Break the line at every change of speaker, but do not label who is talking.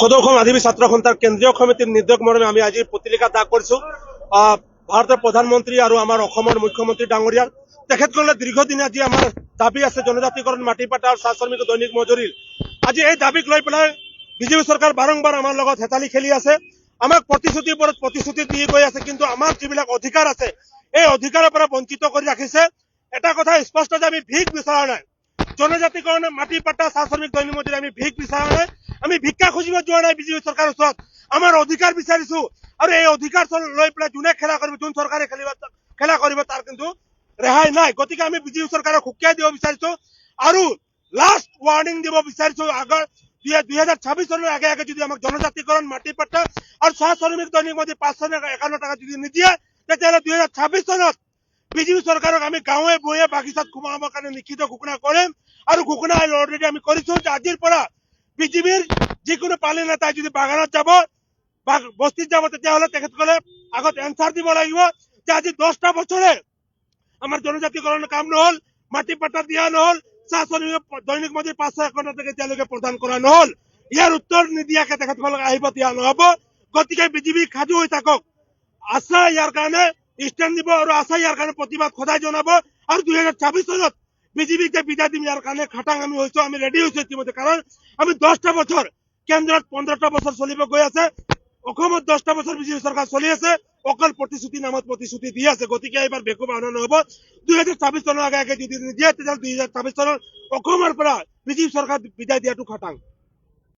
সদৌ আদিবাসী ছাত্ৰ সন্থাৰ কেন্দ্ৰীয় সমিতিৰ নিৰ্দেশ মৰ্মে আমি আজি পত্ৰিকা দাগ কৰিছো। ভাৰতৰ প্ৰধানমন্ত্ৰী আৰু আমাৰ অসমৰ মুখ্যমন্ত্ৰী ডাঙৰীয়াৰ তেখেতসকলে দীৰ্ঘদিনীয়া যি আমাৰ দাবী আছে জনজাতিকৰণ, মাটি পাট্টা আৰু চাহ শ্ৰমিক দৈনিক মজুৰিৰ, আজি এই দাবীক লৈ পেলাই বিজেপি চৰকাৰ বাৰম্বাৰ আমাৰ লগত হেতালি খেলি আছে। আমাক প্ৰতিশ্ৰুতিৰ ওপৰত প্ৰতিশ্ৰুতি দি গৈ আছে, কিন্তু আমাৰ যিবিলাক অধিকাৰ আছে এই অধিকাৰৰ পৰা বঞ্চিত কৰি ৰাখিছে। এটা কথা স্পষ্ট যে আমি ভিক বিচৰা নাই। জনজাতিকৰণ, মাটি পাট্টা, চাহ শ্ৰমিক দৈনিক মজুৰি আমি ভিক বিচৰা নাই। আমি ভিক্ষা খুজিব যোৱা নাই বিজেপি চৰকাৰৰ ওচৰত, আমাৰ অধিকাৰ বিচাৰিছো। আৰু এই অধিকাৰ লৈ পেলাই যোনে খেলা কৰিব, যোন চৰকাৰে খেলা কৰিব তাৰ কিন্তু ৰেহাই নাই। গতিকে আমি বিজেপি চৰকাৰক সুকিয়াই দিব বিচাৰিছো আৰু লাষ্ট ৱাৰ্নিং দিব বিচাৰিছো। আগৰ 2026 চনৰ আগে আগে যদি আমাক জনজাতিকৰণ, মাটি পাট্টা আৰু চাহ শ্ৰমিক দৈনিক মজুৰি 551 টকা যদি নিদিয়ে, তেতিয়াহ'লে 2026 চনত বিজেপি চৰকাৰক আমি গাঁৱে ভূঞে বাগিচাত সোমাবৰ কাৰণে লিখিত ঘোষণা কৰিম। আৰু ঘোষণা অলৰেডি আমি কৰিছো যে আজিৰ পৰা বিজেপিৰ যিকোনো পাৰ্টি নেতাই যদি বাগানত যাব বা বস্তিত যাব, তেতিয়াহ'লে তেখেতসকলে আগত এনচাৰ দিব লাগিব যে আজি 10টা বছৰে আমাৰ জনজাতিকৰণৰ কাম নহল, মাটি পাট্টা দিয়া নহল, চাহ শ্ৰমিক দৈনিক মজুৰি 551 টকা এতিয়ালৈকে প্ৰদান কৰা নহল। ইয়াৰ উত্তৰ নিদিয়াকে তেখেতসকলক আহিব দিয়া নহব। গতিকে বিজেপি সাজু হৈ থাকক, আশা ইয়াৰ কাৰণে ষ্টেণ্ড দিব আৰু আশা ইয়াৰ কাৰণে প্ৰতিবাদ সদায় জনাব। আৰু 2026 চনত বিজেপিক যে বিদায় দিম ইয়াৰ কাৰণে খাটাং আমি হৈছো, আমি ৰেডি হৈছো ইতিমধ্যে। কাৰণ আমি 10টা বছৰ, কেন্দ্ৰত 15টা বছৰ চলিব গৈ আছে, অসমত 10টা বছৰ বিজেপি চৰকাৰ চলি আছে, অকল প্ৰতিশ্ৰুতি নামত প্ৰতিশ্ৰুতি দি আছে। গতিকে এইবাৰ বেকু বাহনা নহব। 2026 চনৰ আগে আগে যদি নিদিয়ে, তেতিয়াহ'লে 2026 চনৰ অসমৰ পৰা বিজেপি চৰকাৰ বিদায় দিয়াটো খাটাং।